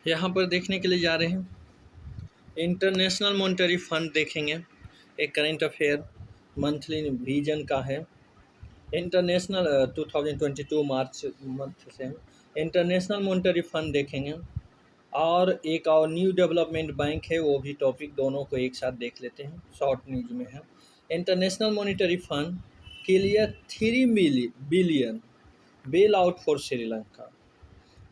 यहाँ पर देखने के लिए जा रहे हैं, इंटरनेशनल मॉनेटरी फंड देखेंगे, एक करंट अफेयर मंथली विजन का है। इंटरनेशनल 2022 मार्च मंथ से इंटरनेशनल मॉनेटरी फंड देखेंगे, और एक और न्यू डेवलपमेंट बैंक है, वो भी टॉपिक दोनों को एक साथ देख लेते हैं, शॉर्ट न्यूज में है। International monetary fund clear 3 billion bail out for Sri Lanka.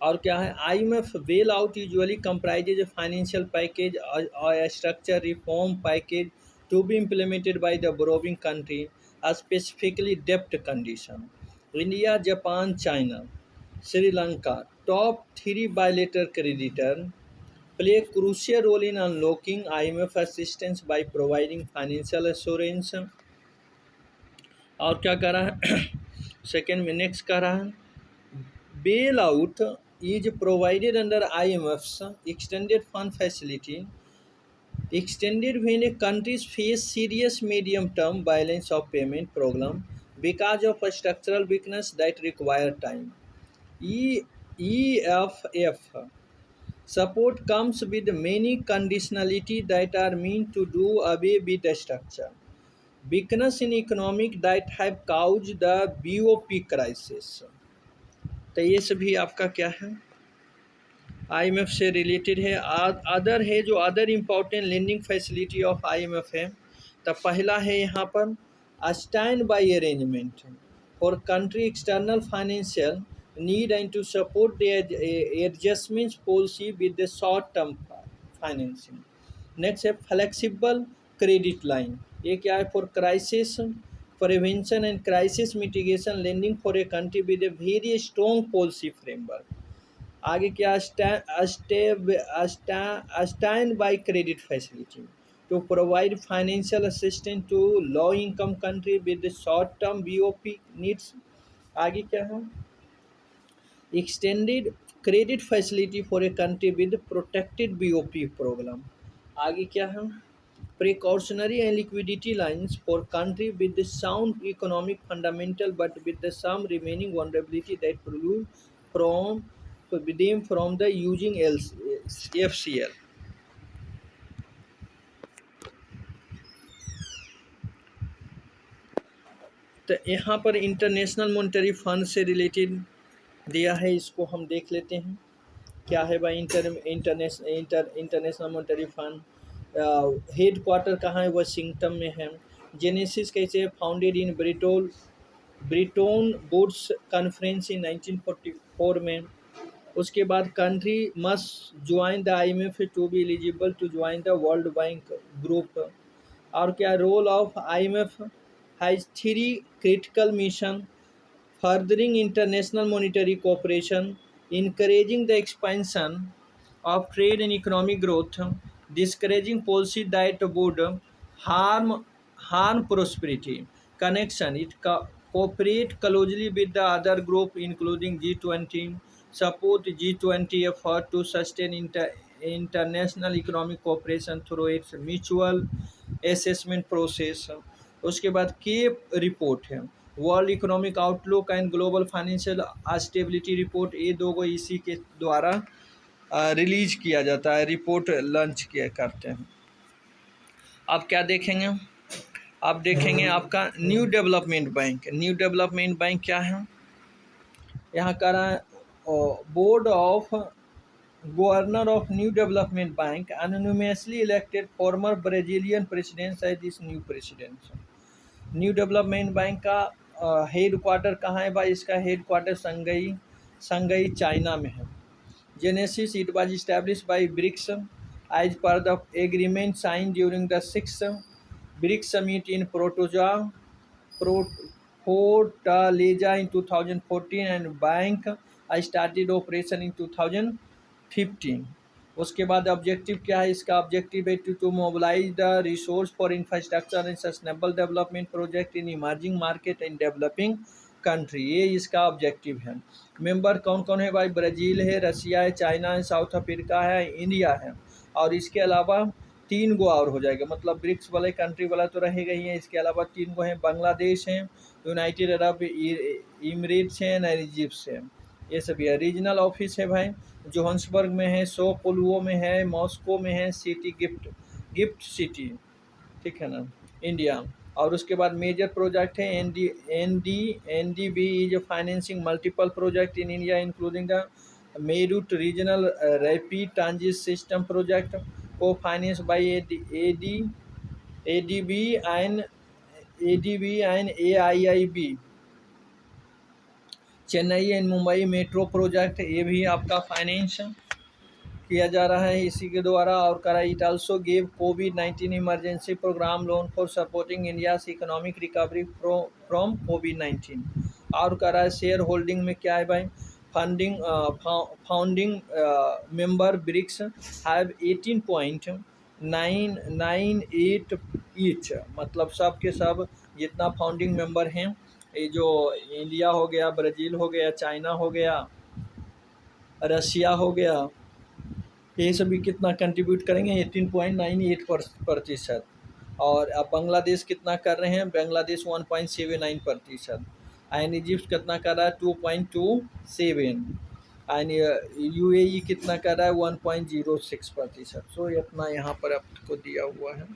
और क्या है, IMF bail out usually comprises a financial package और structure reform package to be implemented by the borrowing country, specifically डेप्ट condition. India, Japan, China, Sri Lanka, top 3 bilateral creditor, play a crucial role in unlocking IMF assistance by providing financial assurance। और क्या कर रहा है second में next कर रहा है, bail out is provided under IMF's extended fund facility, extended when a countries face serious medium-term balance of payment problem because of a structural weakness that require time. EFF support comes with many conditionality that are meant to do away with the structure weakness in economic that have caused the BOP crisis। तो ये सभी आपका क्या है, IMF से related है। Other है, जो other important lending facility of IMF है, तो पहला है यहाँ पर stand by arrangement for country external financial need and to support the adjustment policy with the short term financing. Next है फ्लेक्सिबल क्रेडिट लाइन, ये क्या है, for crisis prevention and crisis mitigation lending for a country with a very strong policy framework. आगे क्या, stand by credit facility to provide financial assistance to low income country with short term BOP needs. आगे क्या है, extended credit facility for a country with protected BOP programme. आगे क्या है, precautionary and liquidity lines for country with the sound economic fundamental but with the some remaining vulnerability that prove from them from the using FCL। तो यहाँ पर international monetary fund से related दिया है, इसको हम देख लेते हैं क्या है भाई। International monetary fund headquarter कहाँ है, वाशिंगटन में है। जेनेसिस कैसे है, founded in Bretton Woods conference in 1944 में। उसके बाद country must join the IMF to be eligible to join the world bank group. और क्या, role of IMF has 3 critical mission, furthering international monetary cooperation, encouraging the expansion of trade and economic growth, discouraging policy that would harm prosperity. Connection, it cooperate closely with the other group including G20, support G20 effort to sustain international economic cooperation through its mutual assessment process। उसके बाद cap report है, world economic outlook and global financial stability report, ये दो को इसी के द्वारा release किया जाता है, रिपोर्ट लॉन्च किया करते हैं। अब क्या देखेंगे, अब देखेंगे आपका new development bank. New development bank क्या है, यहाँ का board of governor of new development bank anonymously elected former Brazilian president as this new president। New development bank का हेड क्वार्टर कहाँ है भाई, इसका हेड क्वार्टर संगई चाइना में है। Genesis, it was establish by BRICS as per the agreement sign during the 6th BRICS summit in Fortaleza in 2014 and bank started operation in 2015। उसके बाद objective क्या है, इसका ऑब्जेक्टिव है to mobilise the resource for infrastructure and sustainable development project in emerging market and developing country, ये इसका objective है। Member कौन कौन है भाई, ब्राज़ील है, रसिया है, चाइना है, साउथ अफ्रीका है, इंडिया है, और इसके अलावा 3 गो और हो जाएगा, मतलब ब्रिक्स वाले कंट्री वाला तो रहेगा ही है, इसके अलावा 3 गो हैं, बांग्लादेश हैं, यूनाइटेड अरब इमरेट्स हैं, और इजिप्ट हैं। ये सभी है। रीजनल ऑफिस है भाई, जोहान्सबर्ग में है, सो पोलुओ में है, मॉस्को में है, सिटी गिफ्ट सिटी, ठीक है ना, इंडिया। और उसके बाद मेजर प्रोजेक्ट है NDB is financing multiple project in India including the Meerut regional rapid transit system project को finance by ADB and AIIB. Chennai and Mumbai metro project, ये भी आपका फाइनेंस किया जा रहा है इसी के द्वारा। और करा it also give covid emergency programme loan for supporting India's economic recovery from कोविड-19। और करा शेयर होल्डिंग में क्या है भाई, funding founding member BRICS have 18.998 each, मतलब सब के सब जितना फाउंडिंग मेंबर हैं, ये जो इंडिया हो गया, ब्राज़ील हो गया, चाइना हो गया, रसिया हो गया, ये सभी कितना कंट्रीब्यूट करेंगे, 18.98%। और अब बांग्लादेश कितना कर रहे हैं, बांग्लादेश 1.79%। एंड इजिप्ट कितना कर रहा है, 2.27। एंड यूएई कितना कर रहा है, 1.06%। सो इतना यहाँ पर आपको दिया हुआ है।